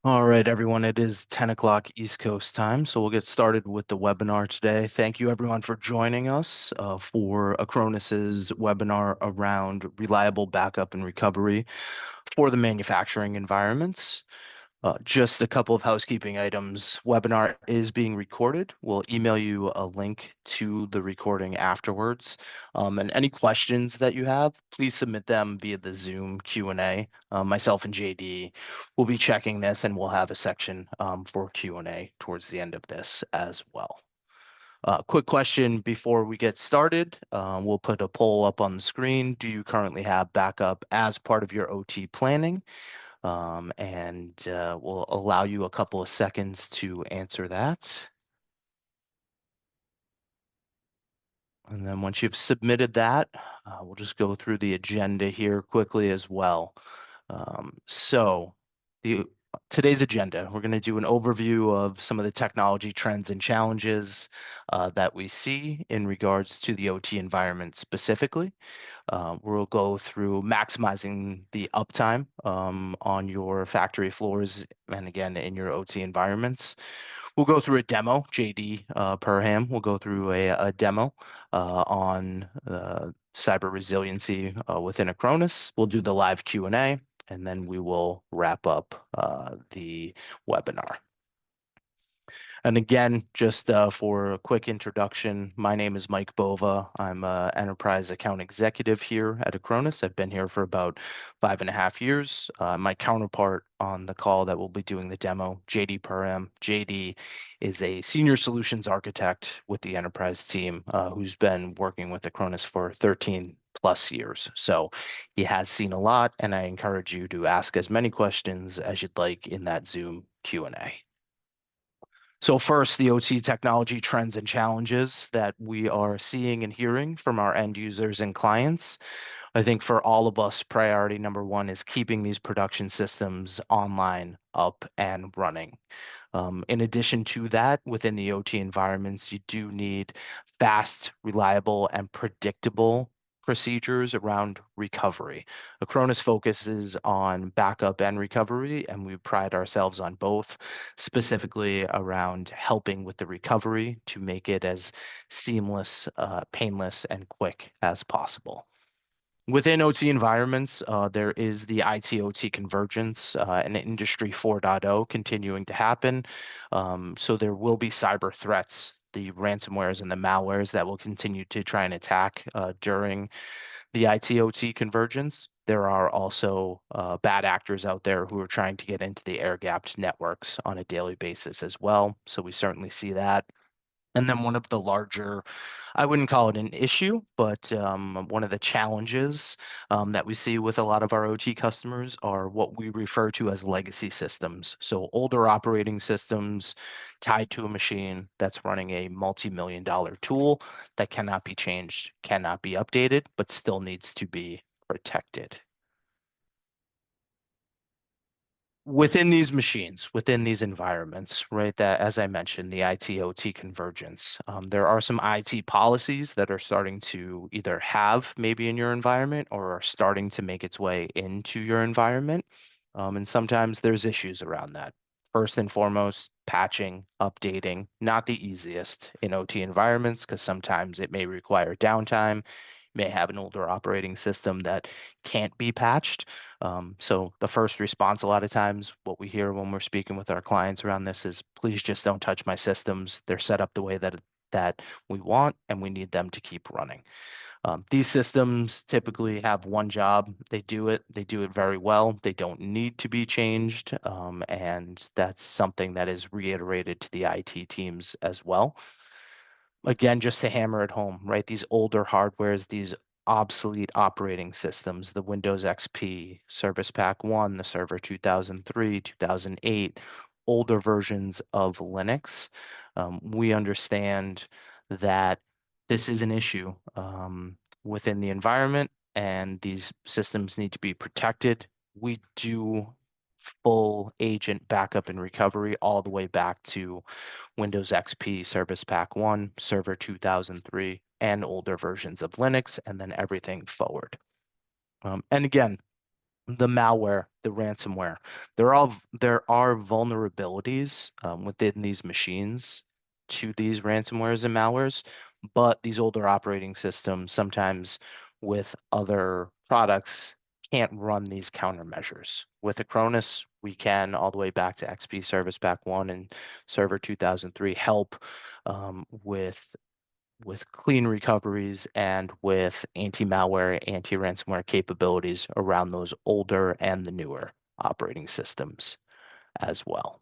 All right, everyone, it is 10 o'clock East Coast time, so we'll get started with the webinar today. Thank you, everyone, for joining us for Acronis's webinar around reliable backup and recovery for the manufacturing environments. Just a couple of housekeeping items. Webinar is being recorded. We'll email you a link to the recording afterwards. And any questions that you have, please submit them via the Zoom Q&A. Myself and JD will be checking this, and we'll have a section for Q&A towards the end of this as well. Quick question before we get started. We'll put a poll up on the screen. Do you currently have backup as part of your OT planning? We'll allow you a couple of seconds to answer that. And then once you've submitted that, we'll just go through the agenda here quickly as well. So today's agenda, we're going to do an overview of some of the technology trends and challenges that we see in regards to the OT environment specifically. We'll go through maximizing the uptime on your factory floors and again in your OT environments. We'll go through a demo. JD Perham will go through a demo on cyber resiliency within Acronis. We'll do the live Q&A, and then we will wrap up the webinar. And again, just for a quick introduction, my name is Mike Bova. I'm an enterprise account executive here at Acronis. I've been here for about 5.5 years. My counterpart on the call that will be doing the demo, JD Perham. JD is a senior solutions architect with the enterprise team who's been working with Acronis for 13 plus years. So he has seen a lot, and I encourage you to ask as many questions as you'd like in that Zoom Q&A. So first, the OT technology trends and challenges that we are seeing and hearing from our end users and clients. I think for all of us, priority number one is keeping these production systems online, up and running. In addition to that, within the OT environments, you do need fast, reliable, and predictable procedures around recovery. Acronis focuses on backup and recovery, and we pride ourselves on both, specifically around helping with the recovery to make it as seamless, painless, and quick as possible. Within OT environments, there is the IT-OT convergence and Industry 4.0 continuing to happen. So there will be cyber threats, the ransomwares and the malwares that will continue to try and attack during the IT-OT convergence. There are also bad actors out there who are trying to get into the air-gapped networks on a daily basis as well. So we certainly see that. And then one of the larger, I wouldn't call it an issue, but one of the challenges that we see with a lot of our OT customers are what we refer to as legacy systems. So older operating systems tied to a machine that's running a multi-million-dollar tool that cannot be changed, cannot be updated, but still needs to be protected. Within these machines, within these environments, right, that as I mentioned, the IT-OT convergence, there are some IT policies that are starting to either have maybe in your environment or are starting to make its way into your environment. And sometimes there's issues around that. First and foremost, patching, updating, not the easiest in OT environments because sometimes it may require downtime, may have an older operating system that can't be patched. So the first response, a lot of times, what we hear when we're speaking with our clients around this is, please just don't touch my systems. They're set up the way that we want, and we need them to keep running. These systems typically have one job. They do it very well. They don't need to be changed. And that's something that is reiterated to the IT teams as well. Again, just to hammer it home, right? These older hardwares, these obsolete operating systems, the Windows XP, Service Pack 1, the Server 2003, 2008, older versions of Linux. We understand that this is an issue within the environment, and these systems need to be protected. We do full agent backup and recovery all the way back to Windows XP, Service Pack 1, Server 2003, and older versions of Linux, and then everything forward. And again, the malware, the ransomware. There are vulnerabilities within these machines to these ransomwares and malwares, but these older operating systems sometimes with other products can't run these countermeasures. With Acronis, we can all the way back to XP Service Pack 1 and Server 2003 help with clean recoveries and with anti-malware, anti-ransomware capabilities around those older and the newer operating systems as well.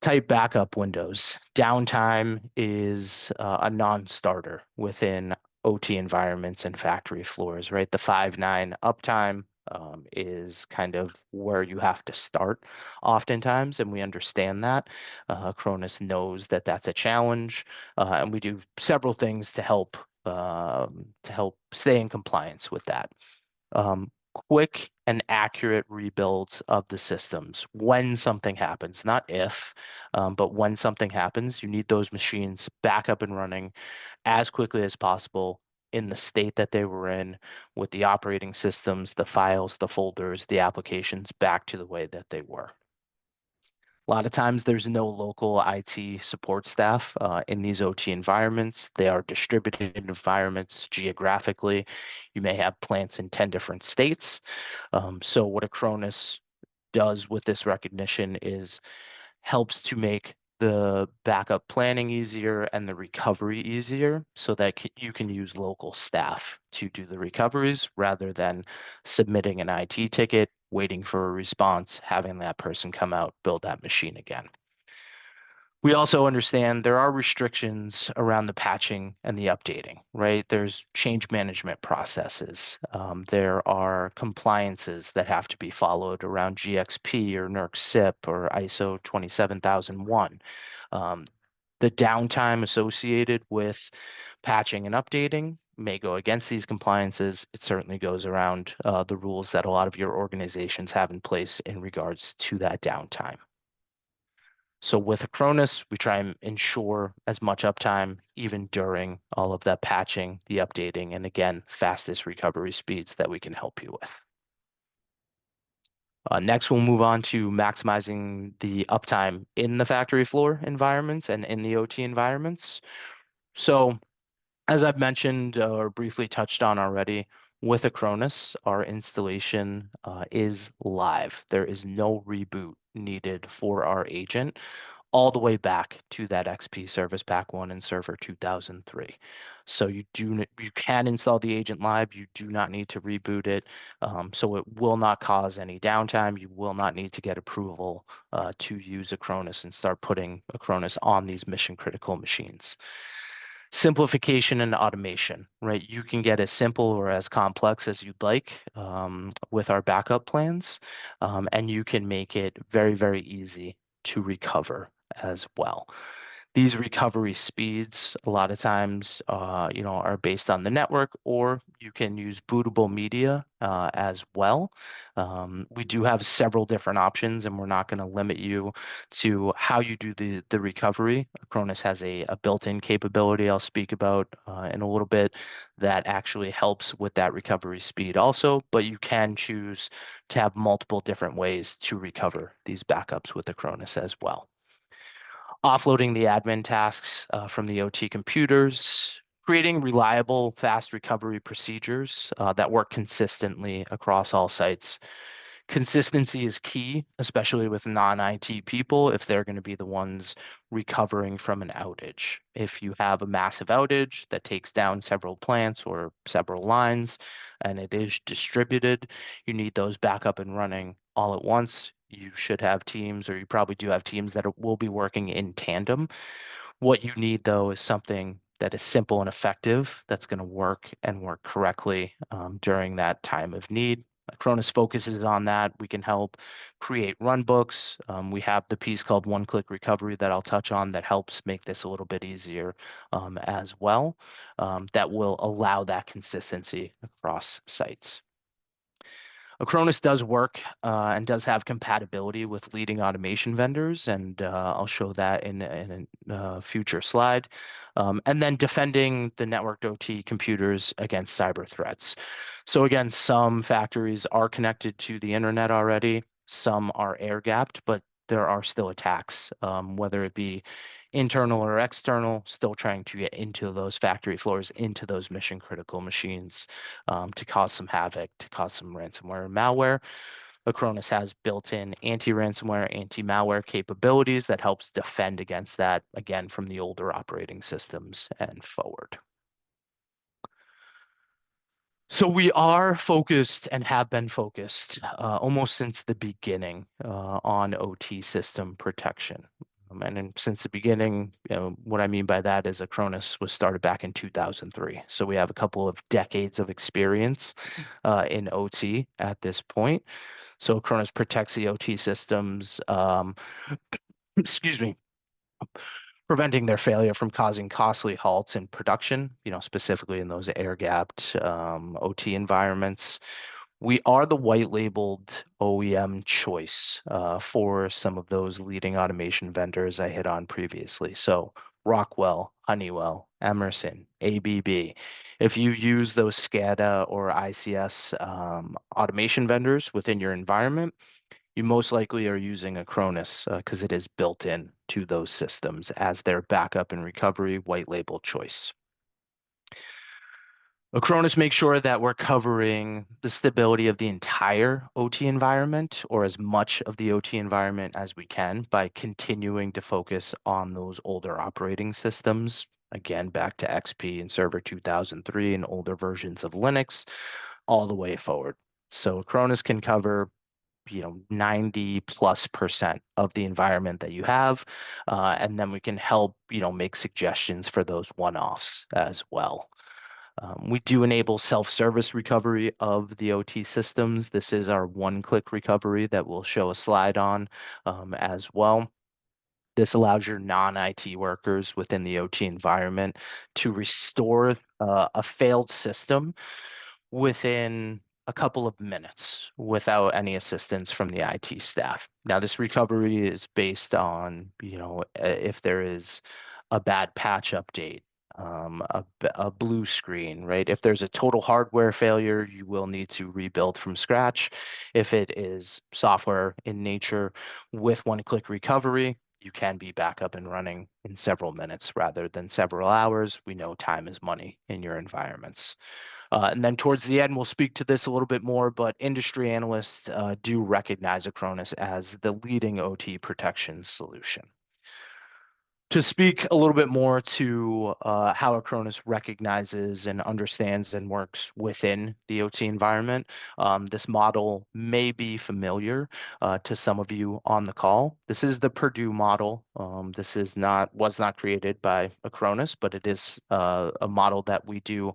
Tight backup windows. Downtime is a non-starter within OT environments and factory floors, right? The 5.9 uptime is kind of where you have to start oftentimes, and we understand that. Acronis knows that that's a challenge, and we do several things to help stay in compliance with that. Quick and accurate rebuilds of the systems when something happens, not if, but when something happens, you need those machines back up and running as quickly as possible in the state that they were in, with the operating systems, the files, the folders, the applications back to the way that they were. A lot of times there's no local IT support staff in these OT environments. They are distributed environments geographically. You may have plants in 10 different states. So what Acronis does with this recognition is helps to make the backup planning easier and the recovery easier so that you can use local staff to do the recoveries rather than submitting an IT ticket, waiting for a response, having that person come out, build that machine again. We also understand there are restrictions around the patching and the updating, right? There's change management processes. There are compliances that have to be followed around GXP or NERC CIP or ISO 27001. The downtime associated with patching and updating may go against these compliances. It certainly goes around the rules that a lot of your organizations have in place in regards to that downtime. So with Acronis, we try and ensure as much uptime even during all of that patching, the updating, and again, fastest recovery speeds that we can help you with. Next, we'll move on to maximizing the uptime in the factory floor environments and in the OT environments. So as I've mentioned or briefly touched on already, with Acronis, our installation is live. There is no reboot needed for our agent all the way back to that XP Service Pack 1 and Server 2003. So you can install the agent live. You do not need to reboot it. So it will not cause any downtime. You will not need to get approval to use Acronis and start putting Acronis on these mission critical machines. Simplification and automation, right? You can get as simple or as complex as you'd like with our backup plans, and you can make it very, very easy to recover as well. These recovery speeds, a lot of times, are based on the network, or you can use bootable media as well. We do have several different options, and we're not going to limit you to how you do the recovery. Acronis has a built-in capability I'll speak about in a little bit that actually helps with that recovery speed also, but you can choose to have multiple different ways to recover these backups with Acronis as well. Offloading the admin tasks from the OT computers, creating reliable, fast recovery procedures that work consistently across all sites. Consistency is key, especially with non-IT people, if they're going to be the ones recovering from an outage. If you have a massive outage that takes down several plants or several lines and it is distributed, you need those back up and running all at once. You should have teams, or you probably do have teams that will be working in tandem. What you need, though, is something that is simple and effective that's going to work and work correctly during that time of need. Acronis focuses on that. We can help create run books. We have the piece called one-click recovery that I'll touch on that helps make this a little bit easier as well. That will allow that consistency across sites. Acronis does work and does have compatibility with leading automation vendors, and I'll show that in a future slide. And then defending the networked OT computers against cyber threats. So again, some factories are connected to the internet already, some are air-gapped, but there are still attacks, whether it be internal or external, still trying to get into those factory floors, into those mission critical machines to cause some havoc, to cause some ransomware and malware. Acronis has built-in anti-ransomware, anti-malware capabilities that helps defend against that, again, from the older operating systems and forward. So we are focused and have been focused almost since the beginning on OT system protection. Since the beginning, what I mean by that is Acronis was started back in 2003. So we have a couple of decades of experience in OT at this point. So Acronis protects the OT systems, excuse me, preventing their failure from causing costly halts in production, specifically in those air-gapped OT environments. We are the white labeled OEM choice for some of those leading automation vendors I hit on previously. So Rockwell, Honeywell, Emerson, ABB. If you use those SCADA or ICS automation vendors within your environment, you most likely are using Acronis because it is built in to those systems as their backup and recovery white label choice. Acronis makes sure that we're covering the stability of the entire OT environment, or as much of the OT environment as we can, by continuing to focus on those older operating systems. Again, back to XP and Server 2003 and older versions of Linux, all the way forward. So Acronis can cover 90+% of the environment that you have. And then we can help, make suggestions for those one-offs as well. We do enable self-service recovery of the OT systems. This is our one-click recovery that we'll show a slide on as well. This allows your non-IT workers within the OT environment to restore a failed system within a couple of minutes without any assistance from the IT staff. Now, this recovery is based on, if there is a bad patch update, a blue screen, right? If there's a total hardware failure, you will need to rebuild from scratch. If it is software in nature with one-click recovery, you can be back up and running in several minutes rather than several hours. We know time is money in your environments. And then towards the end, we'll speak to this a little bit more, but industry analysts do recognize Acronis as the leading OT protection solution. To speak a little bit more to how Acronis recognizes and understands and works within the OT environment, this model may be familiar to some of you on the call. This is the Purdue model. This was not created by Acronis, but it is a model that we do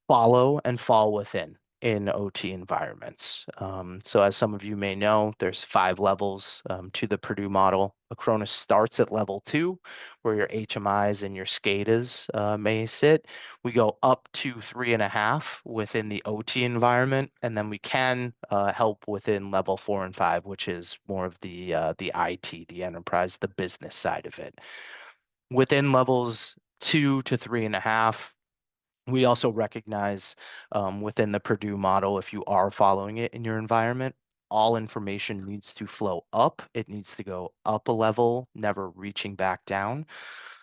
follow and fall within in OT environments. So as some of you may know, there's 5 levels to the Purdue model. Acronis starts at level 2, where your HMIs and your SCADAs may sit. We go up to 3.5 within the OT environment, and then we can help within level 4 and 5, which is more of the IT, the enterprise, the business side of it. Within levels 2 to 3.5, we also recognize within the Purdue model, if you are following it in your environment, all information needs to flow up. It needs to go up a level, never reaching back down.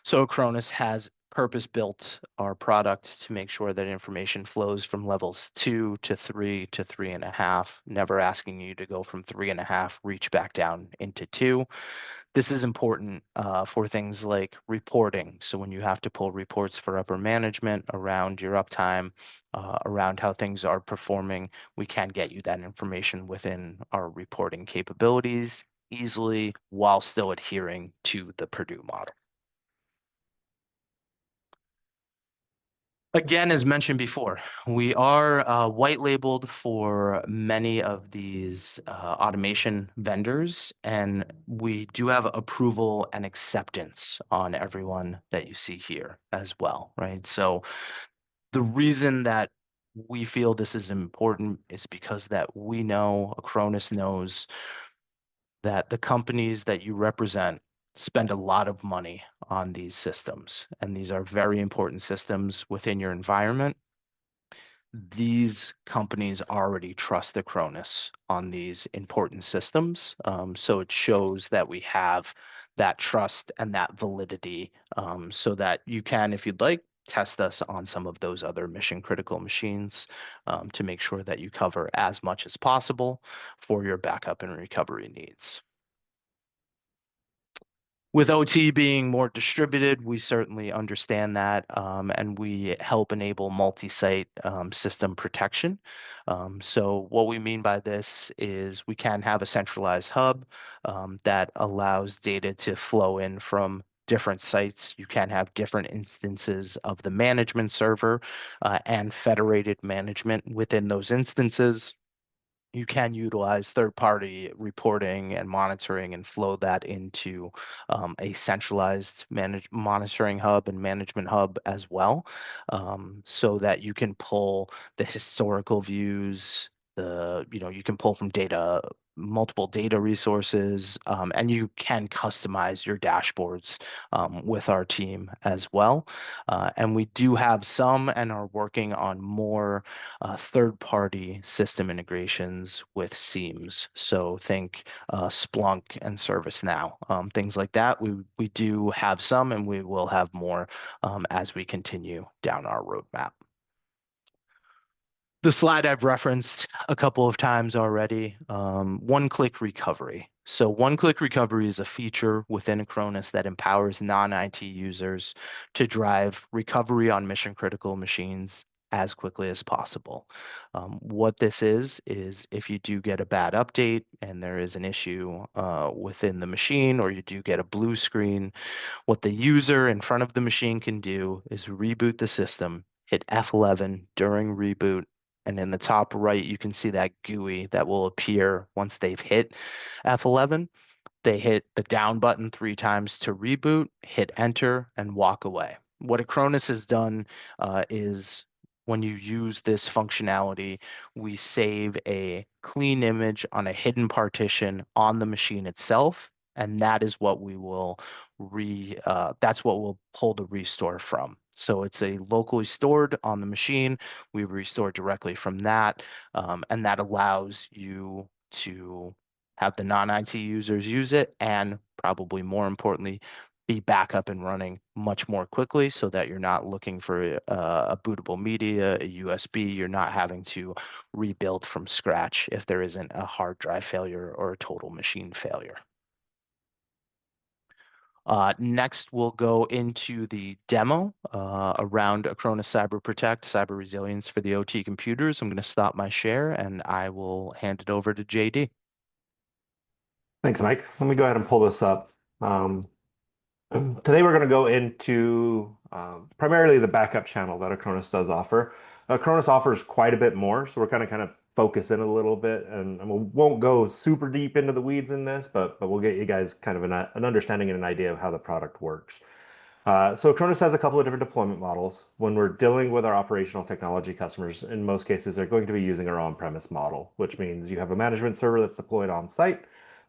So Acronis has purpose-built our product to make sure that information flows from levels 2 to 3 to 3.5, never asking you to go from 3.5, reach back down into 2. This is important for things like reporting. So when you have to pull reports for upper management around your uptime, around how things are performing, we can get you that information within our reporting capabilities easily while still adhering to the Purdue model. Again, as mentioned before, we are white labeled for many of these automation vendors, and we do have approval and acceptance on everyone that you see here as well, right? So the reason that we feel this is important is because that we know, Acronis knows that the companies that you represent spend a lot of money on these systems, and these are very important systems within your environment. These companies already trust Acronis on these important systems. So it shows that we have that trust and that validity, so that you can, if you'd like, test us on some of those other mission critical machines, to make sure that you cover as much as possible for your backup and recovery needs. With OT being more distributed, we certainly understand that, and we help enable multi-site system protection. So what we mean by this is we can have a centralized hub that allows data to flow in from different sites. You can have different instances of the management server and federated management within those instances. You can utilize third-party reporting and monitoring and flow that into a centralized monitoring hub and management hub as well, so that you can pull the historical views, you can pull from data, multiple data resources, and you can customize your dashboards with our team as well. And we do have some and are working on more third-party system integrations with SIEMs. So think Splunk and ServiceNow, things like that. We do have some, and we will have more as we continue down our roadmap. The slide I've referenced a couple of times already, one-click recovery. So one-click recovery is a feature within Acronis that empowers non-IT users to drive recovery on mission-critical machines as quickly as possible. What this is if you do get a bad update and there is an issue within the machine, or you do get a blue screen, what the user in front of the machine can do is reboot the system, hit F11 during reboot, and in the top right, you can see that GUI that will appear once they've hit F11. They hit the down button 3 times to reboot, hit enter, and walk away. What Acronis has done is when you use this functionality, we save a clean image on a hidden partition on the machine itself, and that is what we will that's what we'll pull the restore from. So it's a locally stored on the machine. We restore directly from that, and that allows you to have the non-IT users use it, and probably more importantly, be back up and running much more quickly, so that you're not looking for a bootable media, a USB. You're not having to rebuild from scratch if there isn't a hard drive failure or a total machine failure. Next, we'll go into the demo around Acronis Cyber Protect, Cyber Resilience for the OT computers. I'm going to stop my share and I will hand it over to JD. Thanks, Mike. Let me go ahead and pull this up. Today we're going to go into primarily the backup channel that Acronis does offer. Acronis offers quite a bit more, so we're kind of focus in a little bit, and we won't go super deep into the weeds in this, but we'll get you guys kind of an understanding and an idea of how the product works. So Acronis has a couple of different deployment models. When we're dealing with our operational technology customers, in most cases, they're going to be using our on-premise model, which means you have a management server that's deployed on site.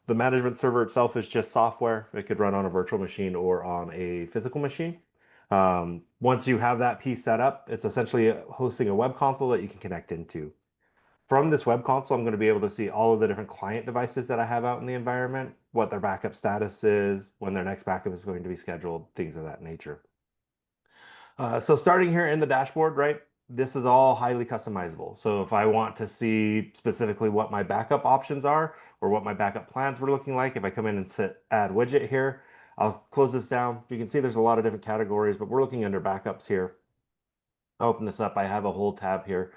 The management server itself is just software. It could run on a virtual machine or on a physical machine. Once you have that piece set up, it's essentially hosting a web console that you can connect into. From this web console, I'm going to be able to see all of the different client devices that I have out in the environment, what their backup status is, when their next backup is going to be scheduled, things of that nature. So starting here in the dashboard, right, this is all highly customizable. So if I want to see specifically what my backup options are or what my backup plans were looking like, if I come in and add widget here, I'll close this down. You can see there's a lot of different categories, but we're looking under backups here. I'll open this up. I have a whole tab here.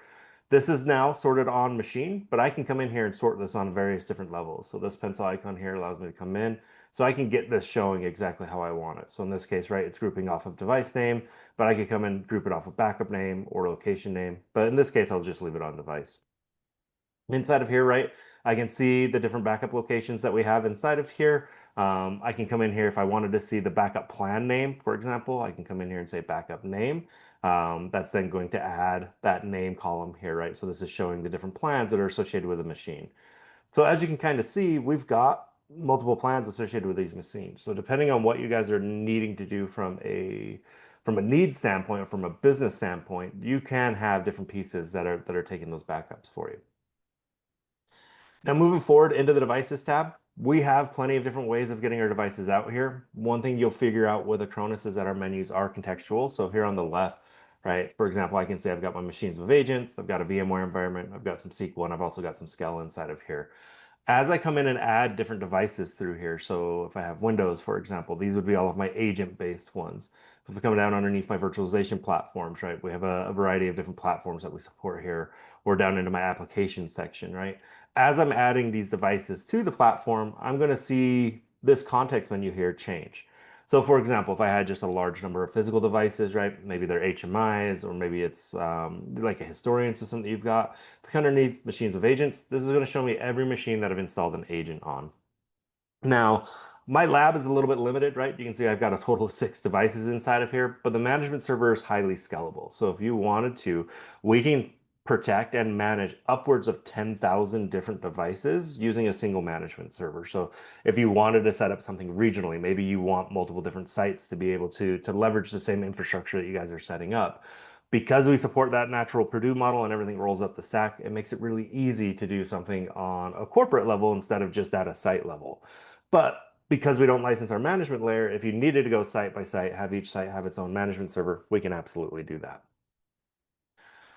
This is now sorted on machine, but I can come in here and sort this on various different levels. So this pencil icon here allows me to come in, so I can get this showing exactly how I want it. So in this case, right, it's grouping off of device name, but I could come and group it off of backup name or location name. But in this case, I'll just leave it on device. Inside of here, right, I can see the different backup locations that we have inside of here. I can come in here if I wanted to see the backup plan name, for example, I can come in here and say backup name. That's then going to add that name column here, right? So this is showing the different plans that are associated with the machine. So as you can kind of see, we've got multiple plans associated with these machines. So depending on what you guys are needing to do from a need standpoint or from a business standpoint, you can have different pieces that are taking those backups for you. Now, moving forward into the devices tab, we have plenty of different ways of getting our devices out here. One thing you'll figure out with Acronis is that our menus are contextual. So here on the left, right, for example, I can say I've got my machines with agents, I've got a VMware environment, I've got some SQL, and I've also got some Scala inside of here. As I come in and add different devices through here, so if I have Windows, for example, these would be all of my agent-based ones. If I come down underneath my virtualization platforms, right, we have a variety of different platforms that we support here, or down into my application section, right? As I'm adding these devices to the platform, I'm going to see this context menu here change. So for example, if I had just a large number of physical devices, right, maybe they're HMIs, or maybe it's like a historian system that you've got, underneath machines with agents, this is going to show me every machine that I've installed an agent on. Now, my lab is a little bit limited, right? You can see I've got a total of 6 devices inside of here, but the management server is highly scalable. So if you wanted to, we can protect and manage upwards of 10,000 different devices using a single management server. So if you wanted to set up something regionally, maybe you want multiple different sites to be able to leverage the same infrastructure that you guys are setting up. Because we support that natural Purdue model and everything rolls up the stack, it makes it really easy to do something on a corporate level instead of just at a site level. But because we don't license our management layer, if you needed to go site by site, have each site have its own management server, we can absolutely do that.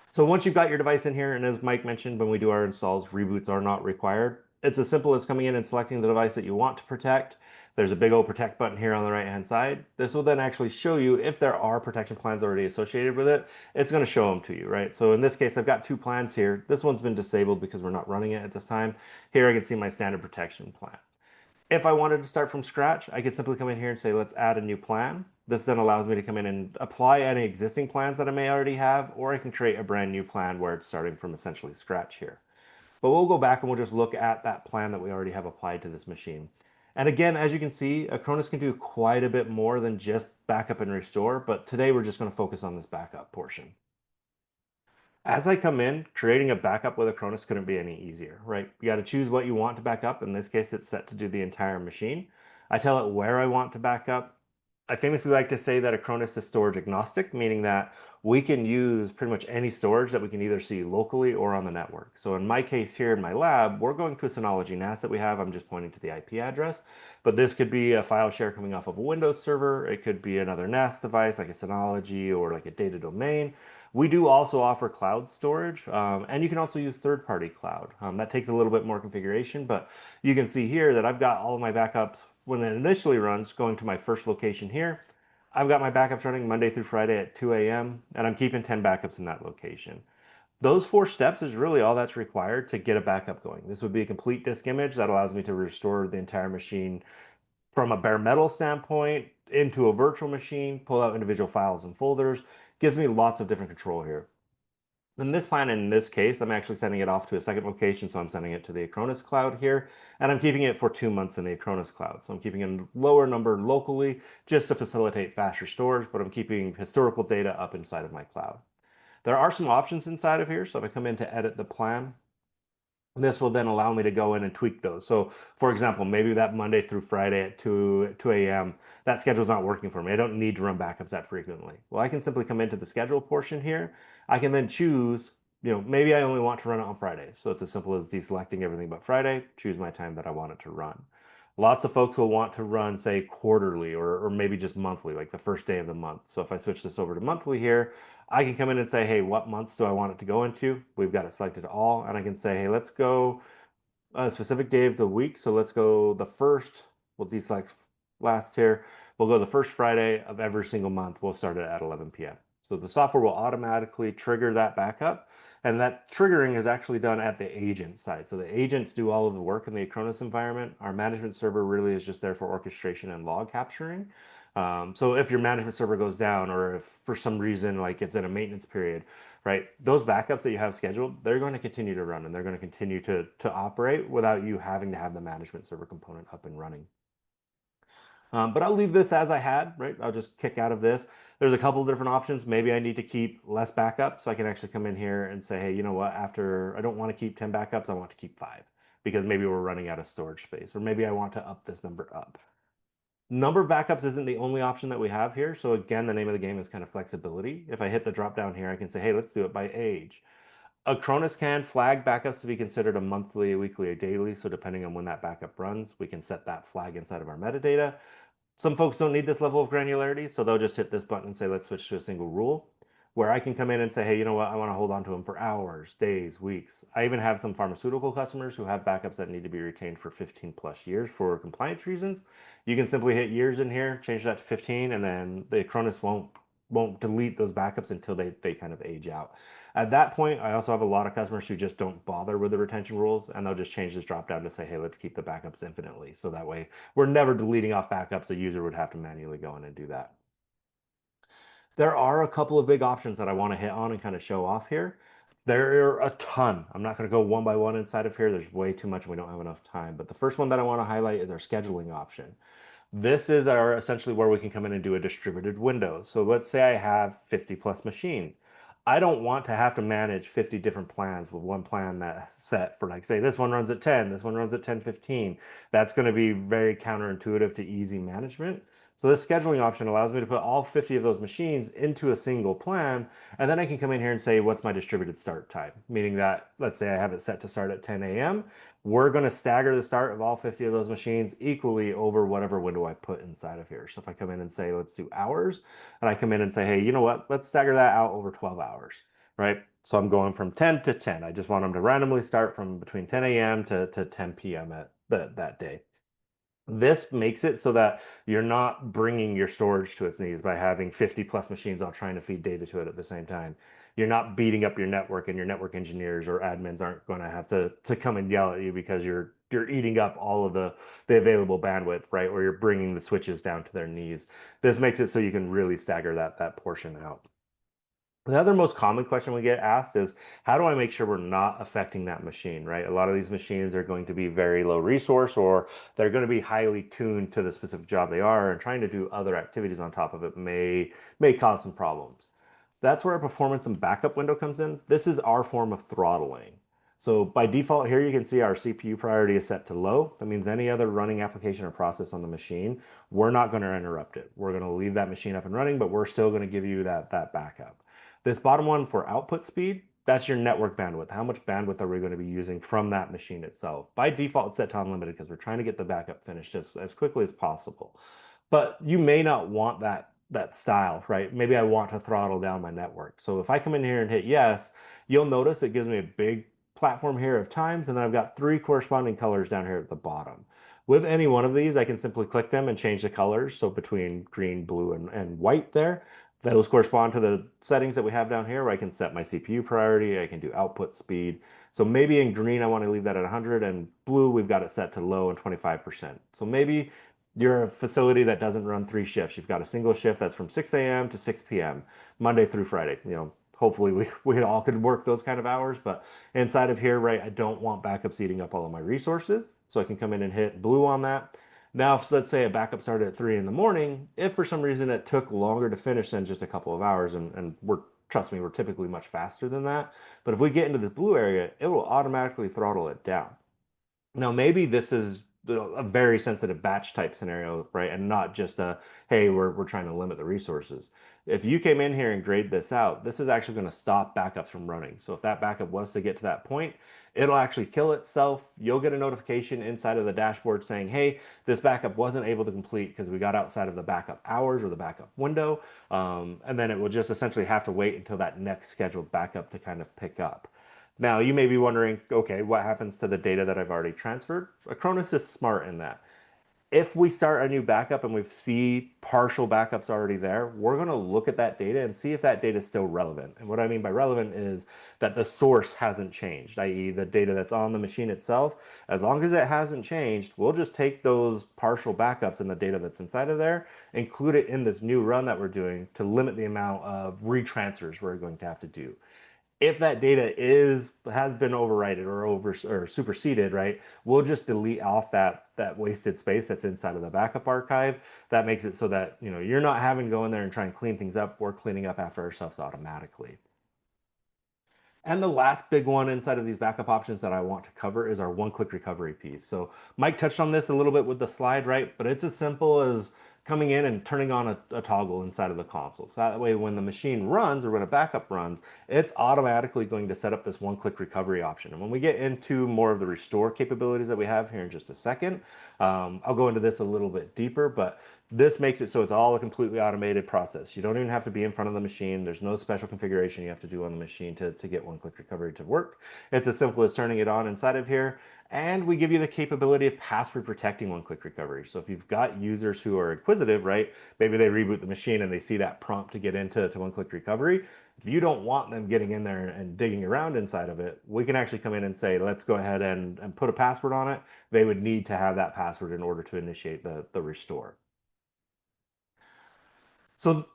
So once you've got your device in here, and as Mike mentioned, when we do our installs, reboots are not required. It's as simple as coming in and selecting the device that you want to protect. There's a big old protect button here on the right hand side. This will then actually show you if there are protection plans already associated with it. It's going to show them to you, right? So in this case, I've got 2 plans here. This one's been disabled because we're not running it at this time. Here I can see my standard protection plan. If I wanted to start from scratch, I could simply come in here and say, let's add a new plan. This then allows me to come in and apply any existing plans that I may already have, or I can create a brand new plan where it's starting from essentially scratch here. But we'll go back and we'll just look at that plan that we already have applied to this machine. And again, as you can see, Acronis can do quite a bit more than just backup and restore, but today we're just going to focus on this backup portion. As I come in, creating a backup with Acronis couldn't be any easier, right? You got to choose what you want to back up. In this case, it's set to do the entire machine. I tell it where I want to back up. I famously like to say that Acronis is storage agnostic, meaning that we can use pretty much any storage that we can either see locally or on the network. So in my case here in my lab, we're going to a Synology NAS that we have. I'm just pointing to the IP address, but this could be a file share coming off of a Windows server. It could be another NAS device like a Synology or like a data domain. We do also offer cloud storage, and you can also use third-party cloud. That takes a little bit more configuration, but you can see here that I've got all of my backups when it initially runs going to my first location here. I've got my backups running Monday through Friday at 2 a.m., and I'm keeping 10 backups in that location. Those 4 steps is really all that's required to get a backup going. This would be a complete disk image that allows me to restore the entire machine from a bare metal standpoint into a virtual machine, pull out individual files and folders. Gives me lots of different control here. In this plan, in this case, I'm actually sending it off to a second location, so I'm sending it to the Acronis cloud here, and I'm keeping it for 2 months in the Acronis cloud. So I'm keeping a lower number locally just to facilitate faster storage, but I'm keeping historical data up inside of my cloud. There are some options inside of here, so if I come in to edit the plan, this will then allow me to go in and tweak those. So for example, maybe that Monday through Friday at 2 a.m., that schedule's not working for me. I don't need to run backups that frequently. Well, I can simply come into the schedule portion here. I can then choose, maybe I only want to run it on Friday. So it's as simple as deselecting everything but Friday, choose my time that I want it to run. Lots of folks will want to run, say, quarterly or maybe just monthly, like the first day of the month. So if I switch this over to monthly here, I can come in and say, hey, what months do I want it to go into? We've got it selected all, and I can say, hey, let's go a specific day of the week. So let's go the first, we'll deselect last here. We'll go the first Friday of every single month. We'll start it at 11 p.m. So the software will automatically trigger that backup. And that triggering is actually done at the agent side. So the agents do all of the work in the Acronis environment. Our management server really is just there for orchestration and log capturing. So if your management server goes down, or if for some reason like it's in a maintenance period, right, those backups that you have scheduled, they're going to continue to run and they're going to continue to operate without you having to have the management server component up and running. But I'll leave this as I had, right? I'll just kick out of this. There's a couple of different options. Maybe I need to keep less backup, so I can actually come in here and say, hey, you know what? After I don't want to keep 10 backups, I want to keep five because maybe we're running out of storage space, or maybe I want to up this number up. Number of backups isn't the only option that we have here. So again, the name of the game is kind of flexibility. If I hit the drop down here, I can say, hey, let's do it by age. Acronis can flag backups to be considered a monthly, a weekly, or daily. So depending on when that backup runs, we can set that flag inside of our metadata. Some folks don't need this level of granularity, so they'll just hit this button and say, let's switch to a single rule, where I can come in and say, hey, you know what? I want to hold on to them for hours, days, weeks. I even have some pharmaceutical customers who have backups that need to be retained for 15 plus years for compliance reasons. You can simply hit years in here, change that to 15, and then the Acronis won't delete those backups until they kind of age out. At that point, I also have a lot of customers who just don't bother with the retention rules, and they'll just change this drop down to say, hey, let's keep the backups infinitely. So that way we're never deleting off backups. The user would have to manually go in and do that. There are a couple of big options that I want to hit on and kind of show off here. There are a ton. I'm not going to go one by one inside of here. There's way too much and we don't have enough time. But the first one that I want to highlight is our scheduling option. This is our essentially where we can come in and do a distributed window. So let's say I have 50 plus machines. I don't want to have to manage 50 different plans with one plan that's set for like, say, this one runs at 10, this one runs at 10:15. That's going to be very counterintuitive to easy management. So this scheduling option allows me to put all 50 of those machines into a single plan, and then I can come in here and say, what's my distributed start time? Meaning that, let's say I have it set to start at 10 a.m. We're going to stagger the start of all 50 of those machines equally over whatever window I put inside of here. So if I come in and say, let's do hours, and I come in and say, hey, you know what? Let's stagger that out over 12 hours, right? So I'm going from 10 to 10. I just want them to randomly start from between 10 a.m. to 10 p.m. at that day. This makes it so that you're not bringing your storage to its knees by having 50 plus machines all trying to feed data to it at the same time. You're not beating up your network, and your network engineers or admins aren't going to have to come and yell at you because you're eating up all of the available bandwidth, right? Or you're bringing the switches down to their knees. This makes it so you can really stagger that portion out. The other most common question we get asked is, how do I make sure we're not affecting that machine, right? A lot of these machines are going to be very low resource, or they're going to be highly tuned to the specific job they are, and trying to do other activities on top of it may cause some problems. That's where a performance and backup window comes in. This is our form of throttling. So by default here, you can see our CPU priority is set to low. That means any other running application or process on the machine, we're not going to interrupt it. We're going to leave that machine up and running, but we're still going to give you that backup. This bottom one for output speed, that's your network bandwidth. How much bandwidth are we going to be using from that machine itself? By default, it's set to unlimited because we're trying to get the backup finished as quickly as possible. But you may not want that style, right? Maybe I want to throttle down my network. So if I come in here and hit yes, you'll notice it gives me a big platform here of times, and then I've got three corresponding colors down here at the bottom. With any one of these, I can simply click them and change the colors. So between green, blue, and white there, those correspond to the settings that we have down here where I can set my CPU priority, I can do output speed. So maybe in green, I want to leave that at 100, and blue, we've got it set to low and 25%. So maybe you're a facility that doesn't run three shifts. You've got a single shift that's from 6 a.m. to 6 p.m., Monday through Friday. Hopefully we all could work those kind of hours, but inside of here, right, I don't want backups eating up all of my resources. So I can come in and hit blue on that. Now, if let's say a backup started at 3 in the morning, if for some reason it took longer to finish than just a couple of hours, and trust me, we're typically much faster than that. But if we get into the blue area, it will automatically throttle it down. Now, maybe this is a very sensitive batch type scenario, right? And not just a, hey, we're trying to limit the resources. If you came in here and grayed this out, this is actually going to stop backups from running. So if that backup was to get to that point, it'll actually kill itself. You'll get a notification inside of the dashboard saying, hey, this backup wasn't able to complete because we got outside of the backup hours or the backup window. And then it will just essentially have to wait until that next scheduled backup to kind of pick up. Now, you may be wondering, okay, what happens to the data that I've already transferred? Acronis is smart in that. If we start a new backup and we see partial backups already there, we're going to look at that data and see if that data is still relevant. And what I mean by relevant is that the source hasn't changed, i.e., the data that's on the machine itself. As long as it hasn't changed, we'll just take those partial backups and the data that's inside of there, include it in this new run that we're doing to limit the amount of retransfers we're going to have to do. If that data has been overwritten or over or superseded, right, we'll just delete off that wasted space that's inside of the backup archive. That makes it so that, you're not having to go in there and try and clean things up. We're cleaning up after ourselves automatically. And the last big one inside of these backup options that I want to cover is our one-click recovery piece. So Mike touched on this a little bit with the slide, right? But it's as simple as coming in and turning on a toggle inside of the console. So that way, when the machine runs or when a backup runs, it's automatically going to set up this one-click recovery option. And when we get into more of the restore capabilities that we have here in just a second, I'll go into this a little bit deeper, but this makes it so it's all a completely automated process. You don't even have to be in front of the machine. There's no special configuration you have to do on the machine to get one-click recovery to work. It's as simple as turning it on inside of here. And we give you the capability of password protecting one-click recovery. So if you've got users who are inquisitive, right? Maybe they reboot the machine and they see that prompt to get into one-click recovery. If you don't want them getting in there and digging around inside of it, we can actually come in and say, let's go ahead and put a password on it. They would need to have that password in order to initiate the restore. So,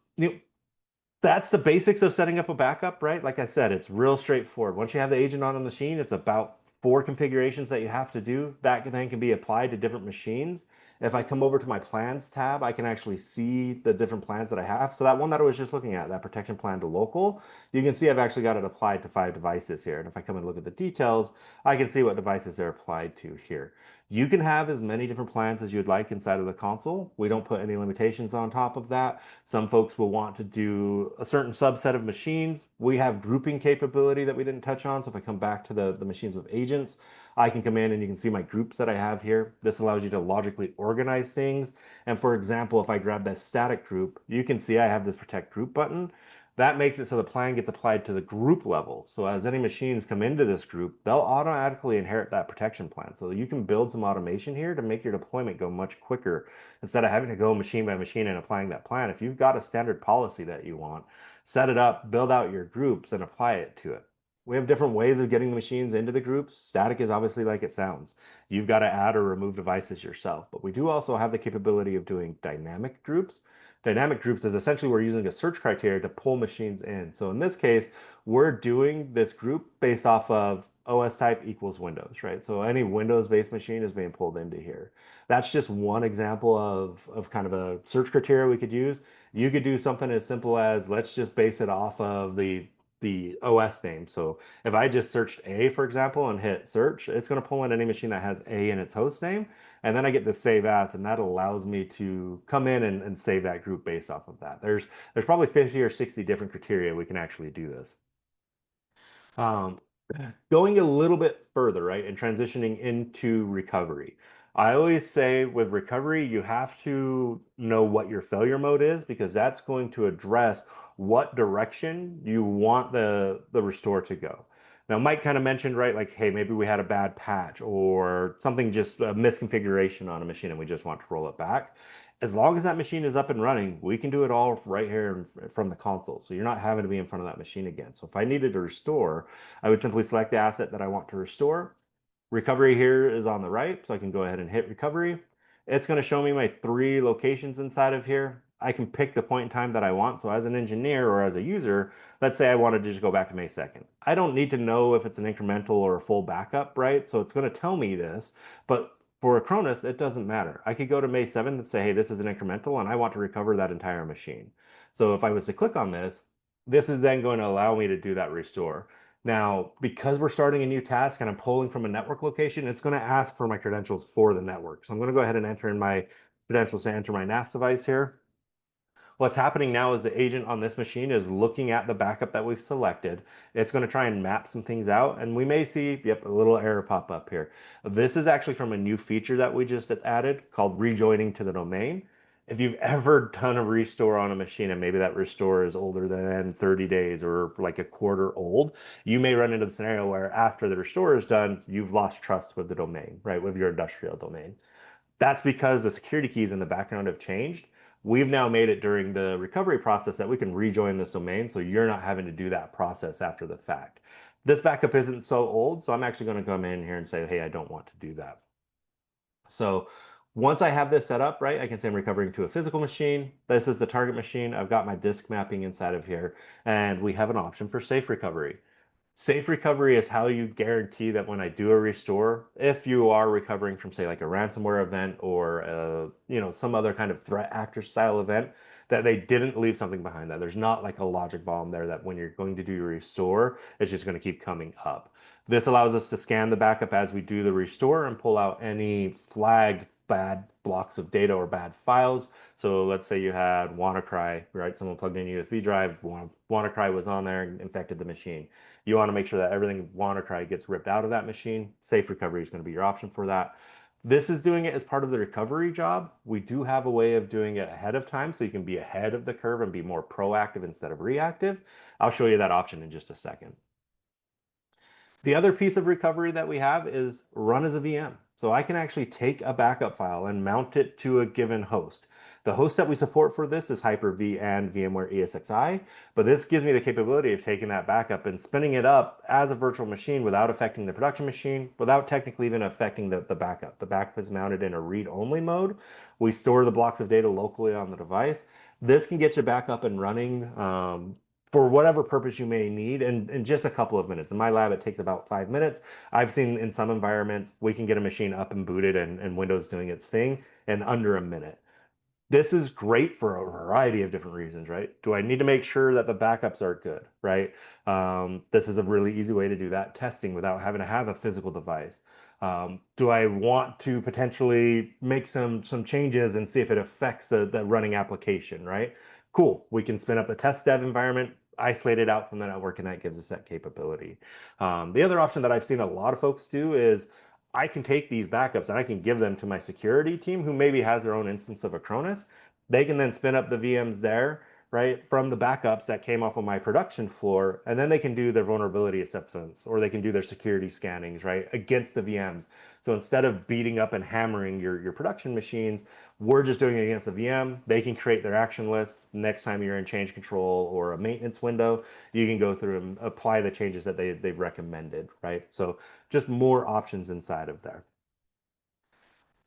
that's the basics of setting up a backup, right? Like I said, it's real straightforward. Once you have the agent on the machine, it's about 4 configurations that you have to do. That then can be applied to different machines. If I come over to my plans tab, I can actually see the different plans that I have. So that one that I was just looking at, that protection plan to local, you can see I've actually got it applied to 5 devices here. And if I come and look at the details, I can see what devices they're applied to here. You can have as many different plans as you'd like inside of the console. We don't put any limitations on top of that. Some folks will want to do a certain subset of machines. We have grouping capability that we didn't touch on. So if I come back to the machines with agents, I can come in and you can see my groups that I have here. This allows you to logically organize things. And for example, if I grab that static group, you can see I have this protect group button. That makes it so the plan gets applied to the group level. So as any machines come into this group, they'll automatically inherit that protection plan. So you can build some automation here to make your deployment go much quicker instead of having to go machine by machine and applying that plan. If you've got a standard policy that you want, set it up, build out your groups, and apply it to it. We have different ways of getting the machines into the groups. Static is obviously like it sounds. You've got to add or remove devices yourself, but we do also have the capability of doing dynamic groups. Dynamic groups is essentially we're using a search criteria to pull machines in. So in this case, we're doing this group based off of OS type equals Windows, right? So any Windows-based machine is being pulled into here. That's just one example of kind of a search criteria we could use. You could do something as simple as let's just base it off of the OS name. So if I just searched A, for example, and hit search, it's going to pull in any machine that has A in its host name. And then I get the save as, and that allows me to come in and save that group based off of that. There's probably 50 or 60 different criteria we can actually do this. Um, Going a little bit further, right, and transitioning into recovery. I always say with recovery, you have to know what your failure mode is because that's going to address what direction you want the restore to go. Now, Mike kind of mentioned, right, like, hey, maybe we had a bad patch or something, just a misconfiguration on a machine and we just want to roll it back. As long as that machine is up and running, we can do it all right here from the console. So you're not having to be in front of that machine again. So if I needed to restore, I would simply select the asset that I want to restore. Recovery here is on the right, so I can go ahead and hit recovery. It's going to show me my 3 locations inside of here. I can pick the point in time that I want. So as an engineer or as a user, let's say I wanted to just go back to May 2nd. I don't need to know if it's an incremental or a full backup, right? So it's going to tell me this, but for Acronis, it doesn't matter. I could go to May 7th and say, hey, this is an incremental and I want to recover that entire machine. So if I was to click on this, this is then going to allow me to do that restore. Now, because we're starting a new task and I'm pulling from a network location, it's going to ask for my credentials for the network. So I'm going to go ahead and enter in my credentials to enter my NAS device here. What's happening now is the agent on this machine is looking at the backup that we've selected. It's going to try and map some things out, and we may see, yep, a little error pop up here. This is actually from a new feature that we just added called rejoining to the domain. If you've ever done a restore on a machine and maybe that restore is older than 30 days or like a quarter old, you may run into the scenario where after the restore is done, you've lost trust with the domain, right, with your industrial domain. That's because the security keys in the background have changed. We've now made it during the recovery process that we can rejoin this domain, so you're not having to do that process after the fact. This backup isn't so old, so I'm actually going to come in here and say, hey, I don't want to do that. So once I have this set up, right, I can say I'm recovering to a physical machine. This is the target machine. I've got my disk mapping inside of here, and we have an option for safe recovery. Safe recovery is how you guarantee that when I do a restore, if you are recovering from, say, like a ransomware event or some other kind of threat actor style event, that they didn't leave something behind, that there's not like a logic bomb there that when you're going to do your restore, it's just going to keep coming up. This allows us to scan the backup as we do the restore and pull out any flagged bad blocks of data or bad files. So let's say you had WannaCry, right? Someone plugged in a USB drive, WannaCry was on there and infected the machine. You want to make sure that everything WannaCry gets ripped out of that machine. Safe recovery is going to be your option for that. This is doing it as part of the recovery job. We do have a way of doing it ahead of time so you can be ahead of the curve and be more proactive instead of reactive. I'll show you that option in just a second. The other piece of recovery that we have is run as a VM. So I can actually take a backup file and mount it to a given host. The host that we support for this is Hyper-V and VMware ESXi, but this gives me the capability of taking that backup and spinning it up as a virtual machine without affecting the production machine, without technically even affecting the backup. The backup is mounted in a read-only mode. We store the blocks of data locally on the device. This can get you back up and running for whatever purpose you may need in just a couple of minutes. In my lab, it takes about 5 minutes. I've seen in some environments, we can get a machine up and booted and Windows doing its thing in under a minute. This is great for a variety of different reasons, right? Do I need to make sure that the backups are good, right? This is a really easy way to do that testing without having to have a physical device. Do I want to potentially make some changes and see if it affects the running application, right? Cool. We can spin up a test dev environment, isolate it out from the network, and that gives us that capability. The other option that I've seen a lot of folks do is I can take these backups and I can give them to my security team who maybe has their own instance of Acronis. They can then spin up the VMs there, right, from the backups that came off of my production floor, and then they can do their vulnerability assessments or they can do their security scannings, right, against the VMs. So instead of beating up and hammering your production machines, we're just doing it against the VM. They can create their action list. Next time you're in change control or a maintenance window, you can go through and apply the changes that they've recommended, right? So just more options inside of there.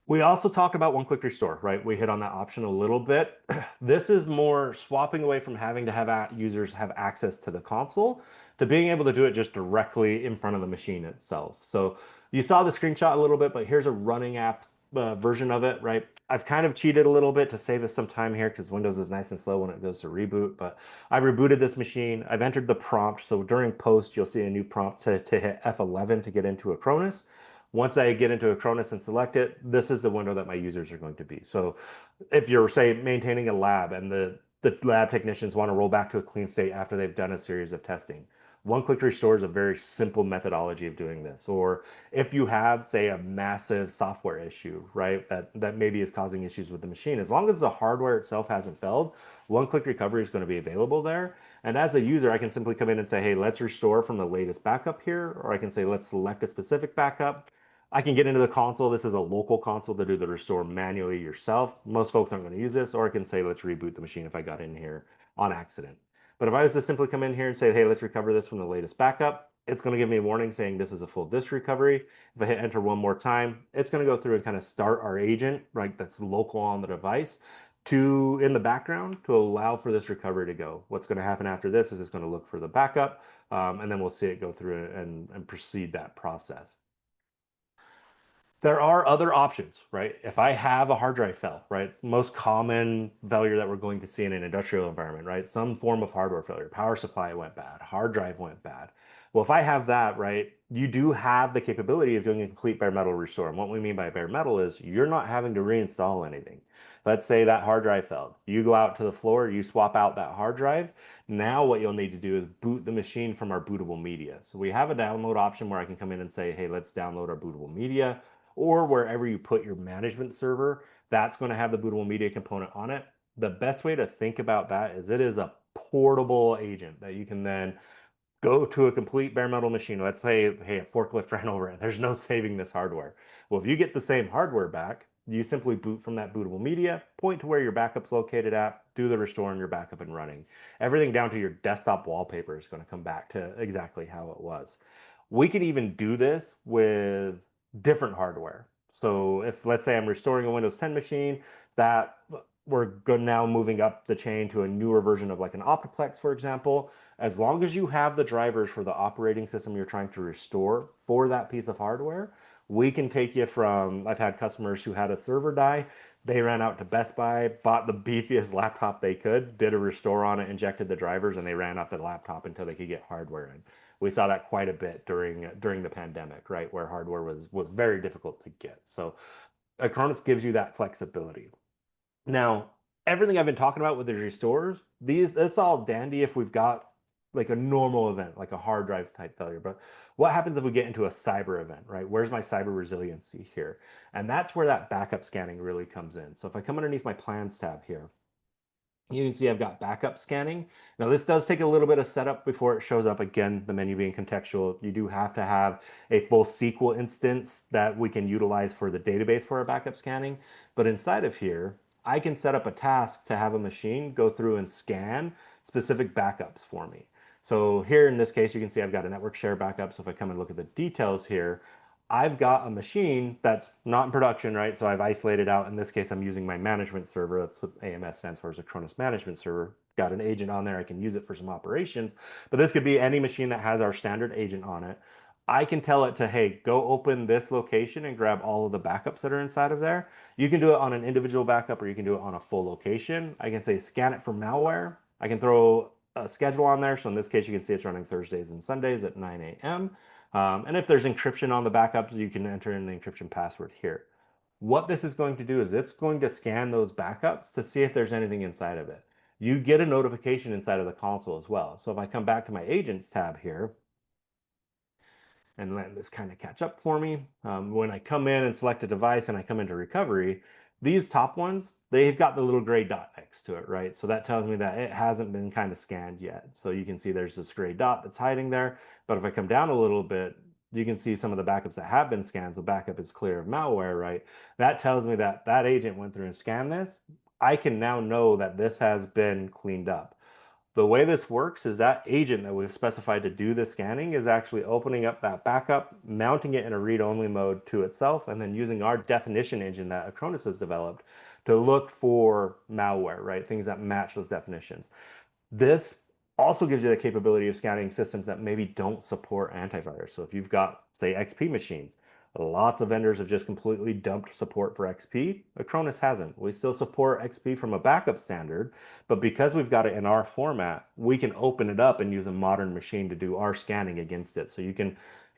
We also talked about one-click restore, right? We hit on that option a little bit. This is more swapping away from having to have users have access to the console to being able to do it just directly in front of the machine itself. So you saw the screenshot a little bit, but here's a running app version of it, right? I've kind of cheated a little bit to save us some time here because Windows is nice and slow when it goes to reboot, but I rebooted this machine. I've entered the prompt. So during post, you'll see a new prompt to hit F11 to get into Acronis. Once I get into Acronis and select it, this is the window that my users are going to be. So if you're, say, maintaining a lab and the lab technicians want to roll back to a clean state after they've done a series of testing, one-click restore is a very simple methodology of doing this. Or if you have, say, a massive software issue, right, that maybe is causing issues with the machine, as long as the hardware itself hasn't failed, one-click recovery is going to be available there. And as a user, I can simply come in and say, hey, let's restore from the latest backup here, or I can say, let's select a specific backup. I can get into the console. This is a local console to do the restore manually yourself. Most folks aren't going to use this, or I can say, let's reboot the machine if I got in here on accident. But if I was to simply come in here and say, hey, let's recover this from the latest backup, it's going to give me a warning saying this is a full disk recovery. If I hit enter one more time, it's going to go through and kind of start our agent, right, that's local on the device to in the background to allow for this recovery to go. What's going to happen after this is it's going to look for the backup, and then we'll see it go through and proceed that process. There are other options, right? If I have a hard drive fail, right? Most common failure that we're going to see in an industrial environment, right? Some form of hardware failure, power supply went bad, hard drive went bad. Well, if I have that, right, you do have the capability of doing a complete bare metal restore. And what we mean by bare metal is you're not having to reinstall anything. Let's say that hard drive failed. You go out to the floor, you swap out that hard drive. Now what you'll need to do is boot the machine from our bootable media. So we have a download option where I can come in and say, hey, let's download our bootable media, or wherever you put your management server, that's going to have the bootable media component on it. The best way to think about that is it is a portable agent that you can then go to a complete bare metal machine. Let's say, hey, a forklift ran over it. There's no saving this hardware. Well, if you get the same hardware back, you simply boot from that bootable media, point to where your backup's located at, do the restore, and you're back up and running. Everything down to your desktop wallpaper is going to come back to exactly how it was. We could even do this with different hardware. So if let's say I'm restoring a Windows 10 machine, that we're good now moving up the chain to a newer version of like an Optiplex, for example. As long as you have the drivers for the operating system you're trying to restore for that piece of hardware, we can take you from, I've had customers who had a server die. They ran out to Best Buy, bought the beefiest laptop they could, did a restore on it, injected the drivers, and they ran off the laptop until they could get hardware in. We saw that quite a bit during the pandemic, right, where hardware was very difficult to get. So Acronis gives you that flexibility. Now, everything I've been talking about with the restores, that's all dandy if we've got like a normal event, like a hard drives type failure. But what happens if we get into a cyber event, right? Where's my cyber resiliency here? And that's where that backup scanning really comes in. So if I come underneath my plans tab here, you can see I've got backup scanning. Now, this does take a little bit of setup before it shows up. Again, the menu being contextual, you do have to have a full SQL instance that we can utilize for the database for our backup scanning. But inside of here, I can set up a task to have a machine go through and scan specific backups for me. So here in this case, you can see I've got a network share backup. So if I come and look at the details here, I've got a machine that's not in production, right? So I've isolated out. In this case, I'm using my management server. That's what AMS stands for, is Acronis Management Server. Got an agent on there. I can use it for some operations, but this could be any machine that has our standard agent on it. I can tell it to, hey, go open this location and grab all of the backups that are inside of there. You can do it on an individual backup or you can do it on a full location. I can say scan it for malware. I can throw a schedule on there. So in this case, you can see it's running Thursdays and Sundays at 9 a.m. And if there's encryption on the backups, you can enter in the encryption password here. What this is going to do is it's going to scan those backups to see if there's anything inside of it. You get a notification inside of the console as well. So if I come back to my agents tab here, and let this kind of catch up for me. When I come in and select a device and I come into recovery, these top ones, they've got the little gray dot next to it, right? So that tells me that it hasn't been kind of scanned yet. So you can see there's this gray dot that's hiding there. But if I come down a little bit, you can see some of the backups that have been scanned. So backup is clear of malware, right? That tells me that that agent went through and scanned this. I can now know that this has been cleaned up. The way this works is that agent that we've specified to do the scanning is actually opening up that backup, mounting it in a read-only mode to itself, and then using our definition engine that Acronis has developed to look for malware, right? Things that match those definitions. This also gives you the capability of scanning systems that maybe don't support antivirus. So if you've got, say, XP machines, lots of vendors have just completely dumped support for XP. Acronis hasn't. We still support XP from a backup standard, but because we've got it in our format, we can open it up and use a modern machine to do our scanning against it. So you can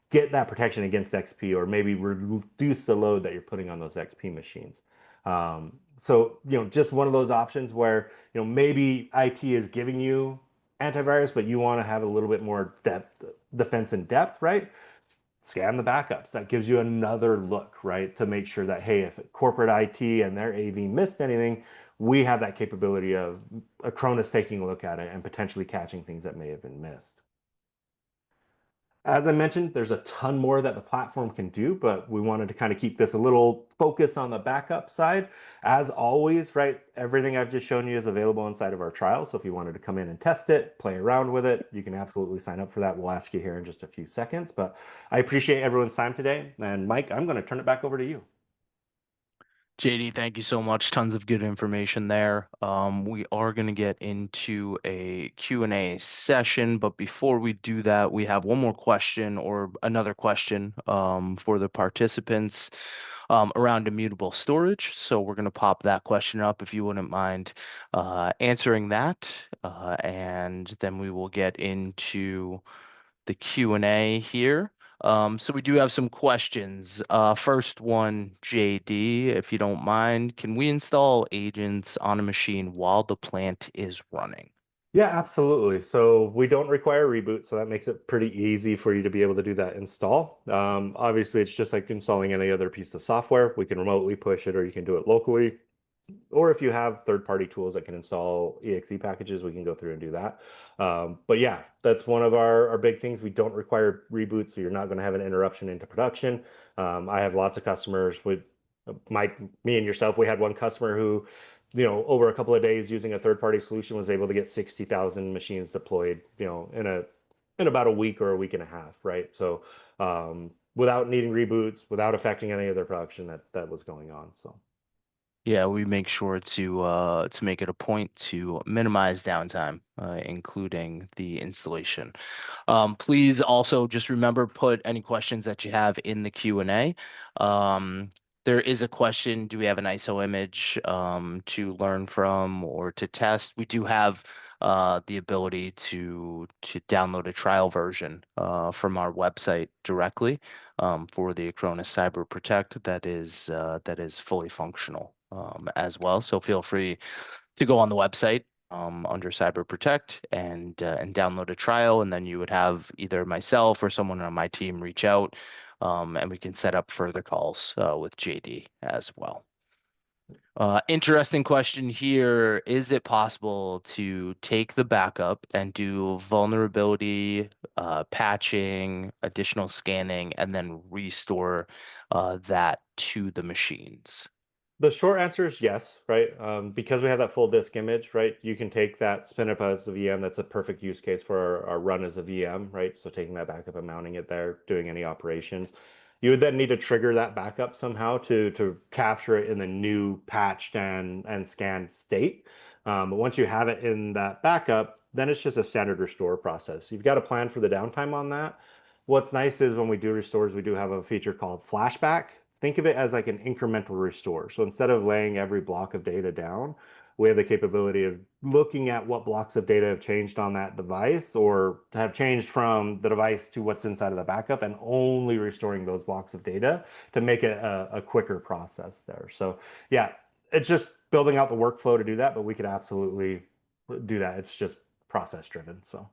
get that protection against XP or maybe reduce the load that you're putting on those XP machines. So, just one of those options where, maybe IT is giving you antivirus, but you want to have a little bit more depth, defense in depth, right? Scan the backups. That gives you another look, right? To make sure that, hey, if corporate IT and their AV missed anything, we have that capability of Acronis taking a look at it and potentially catching things that may have been missed. As I mentioned, there's a ton more that the platform can do, but we wanted to kind of keep this a little focused on the backup side. As always, right, everything I've just shown you is available inside of our trial. So if you wanted to come in and test it, play around with it, you can absolutely sign up for that. We'll ask you here in just a few seconds, but I appreciate everyone's time today. And Mike, I'm going to turn it back over to you. JD, thank you so much. Tons of good information there. We are going to get into a Q&A session, but before we do that, we have one more question or another question for the participants around immutable storage. So we're going to pop that question up if you wouldn't mind answering that, and then we will get into the Q&A here. So we do have some questions. First one, JD, if you don't mind, can we install agents on a machine while the plant is running? Yeah, absolutely. So we don't require reboot, so that makes it pretty easy for you to be able to do that install. Obviously, it's just like installing any other piece of software. We can remotely push it, or you can do it locally. Or if you have third-party tools that can install exe packages, we can go through and do that. But yeah, that's one of our big things. We don't require reboots, so you're not going to have an interruption into production. I have lots of customers with Mike, me and yourself. We had one customer who, over a couple of days using a third-party solution was able to get 60,000 machines deployed, in about a week or a week and a half, right? So without needing reboots, without affecting any of their production, that was going on. So. Yeah, we make sure to make it a point to minimize downtime, including the installation. Please also just remember, put any questions that you have in the Q&A. Um, there is a question, do we have an ISO image to learn from or to test? We do have the ability to download a trial version from our website directly for the Acronis Cyber Protect that is fully functional as well. So feel free to go on the website under Cyber Protect and download a trial, and then you would have either myself or someone on my team reach out, and we can set up further calls with JD as well. Interesting question here. Is it possible to take the backup and do vulnerability patching, additional scanning, and then restore that to the machines? The short answer is yes, right? Because we have that full disk image, right? You can take that, spin up as a VM. That's a perfect use case for our run as a VM, right? So taking that backup and mounting it there, doing any operations. You would then need to trigger that backup somehow to capture it in the new patched and scanned state. But once you have it in that backup, then it's just a standard restore process. You've got a plan for the downtime on that. What's nice is when we do restores, we do have a feature called flashback. Think of it as like an incremental restore. So instead of laying every block of data down, we have the capability of looking at what blocks of data have changed on that device or have changed from the device to what's inside of the backup and only restoring those blocks of data to make it a quicker process there. So yeah, it's just building out the workflow to do that, but we could absolutely do that. It's just process driven. So.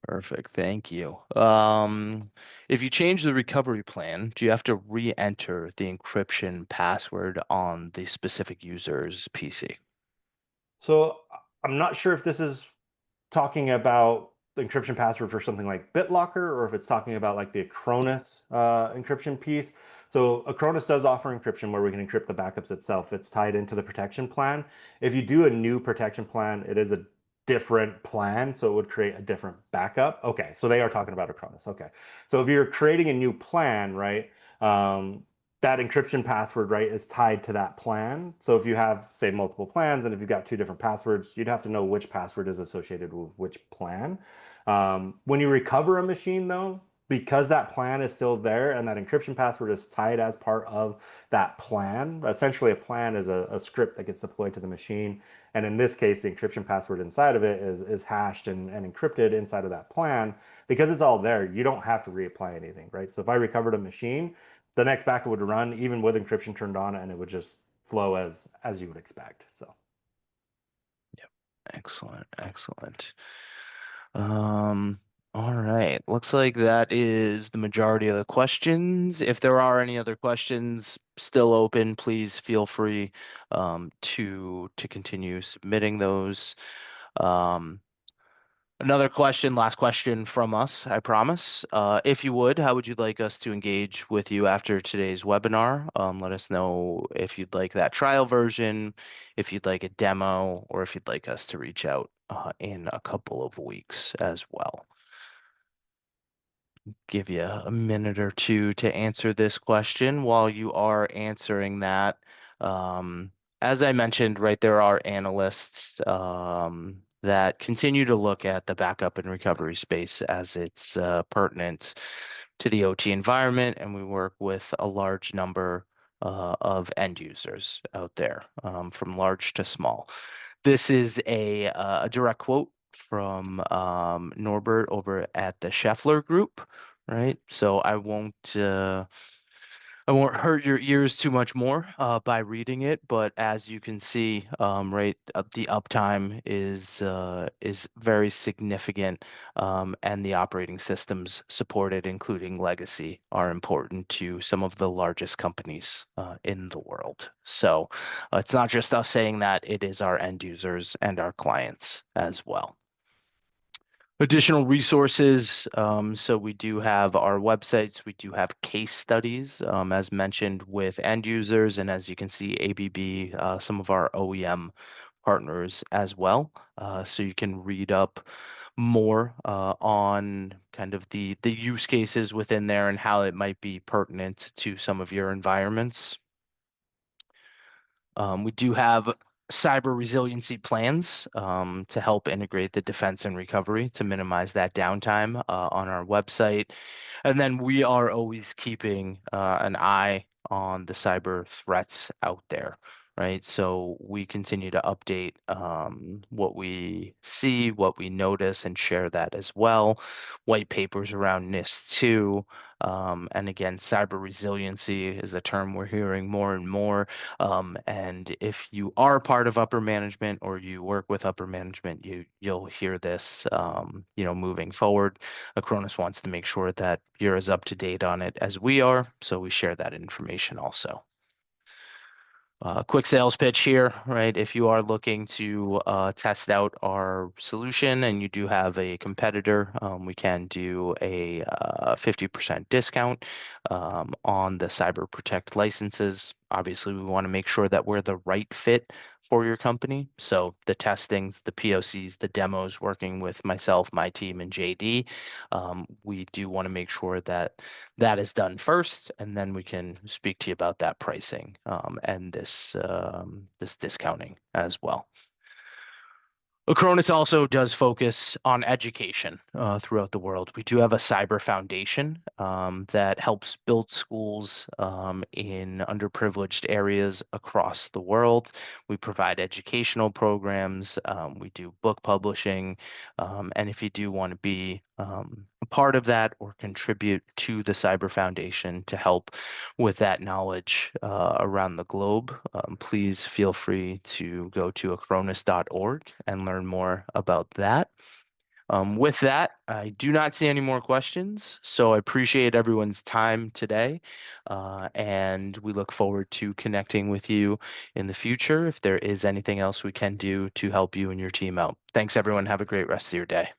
Perfect. Thank you. If you change the recovery plan, do you have to re-enter the encryption password on the specific user's PC? So I'm not sure if this is talking about the encryption password for something like BitLocker or if it's talking about like the Acronis encryption piece. So Acronis does offer encryption where we can encrypt the backups itself. It's tied into the protection plan. If you do a new protection plan, it is a different plan, so it would create a different backup. Okay, so they are talking about Acronis. Okay, so if you're creating a new plan, right, that encryption password, right, is tied to that plan. So if you have, say, multiple plans, and if you've got two different passwords, you'd have to know which password is associated with which plan. When you recover a machine, though, because that plan is still there and that encryption password is tied as part of that plan, essentially a plan is a script that gets deployed to the machine. And in this case, the encryption password inside of it is hashed and encrypted inside of that plan. Because it's all there, you don't have to reapply anything, right? So if I recovered a machine, the next backup would run even with encryption turned on and it would just flow as you would expect. So Yep. Excellent. Excellent. Um, all right. Looks like that is the majority of the questions. If there are any other questions still open, please feel free to continue submitting those. Um, Another question, last question from us, I promise. If you would, how would you like us to engage with you after today's webinar? Let us know if you'd like that trial version, if you'd like a demo, or if you'd like us to reach out in a couple of weeks as well. Give you a minute or two to answer this question. While you are answering that, um, as I mentioned, right, there are analysts that continue to look at the backup and recovery space as it's pertinent to the OT environment, and we work with a large number of end users out there, from large to small. This is a direct quote from Norbert over at the Scheffler Group, right? So I won't hurt your ears too much more by reading it, but as you can see, right, the uptime is very significant, and the operating systems supported, including legacy, are important to some of the largest companies in the world. So it's not just us saying that; it is our end users and our clients as well. Additional resources. So we do have our websites. We do have case studies, as mentioned, with end users, and as you can see, ABB, some of our OEM partners as well. So you can read up more on kind of the use cases within there and how it might be pertinent to some of your environments. We do have cyber resiliency plans to help integrate the defense and recovery to minimize that downtime on our website. And then we are always keeping an eye on the cyber threats out there, right? So we continue to update what we see, what we notice, and share that as well. White papers around NIST 2. And again, cyber resiliency is a term we're hearing more and more. And if you are part of upper management or you work with upper management, you'll hear this, moving forward. Acronis wants to make sure that you're as up to date on it as we are, so we share that information also. Quick sales pitch here, right? If you are looking to test out our solution and you do have a competitor, we can do a 50% discount on the Cyber Protect licenses. Obviously, we want to make sure that we're the right fit for your company. So the testings, the POCs, the demos, working with myself, my team, and JD, we do want to make sure that that is done first, and then we can speak to you about that pricing and this discounting as well. Acronis also does focus on education throughout the world. We do have a cyber foundation that helps build schools in underprivileged areas across the world. We provide educational programs. We do book publishing. And if you do want to be a part of that or contribute to the Cyber Foundation to help with that knowledge around the globe, please feel free to go to acronis.org and learn more about that. With that, I do not see any more questions, so I appreciate everyone's time today, and we look forward to connecting with you in the future if there is anything else we can do to help you and your team out. Thanks, everyone. Have a great rest of your day.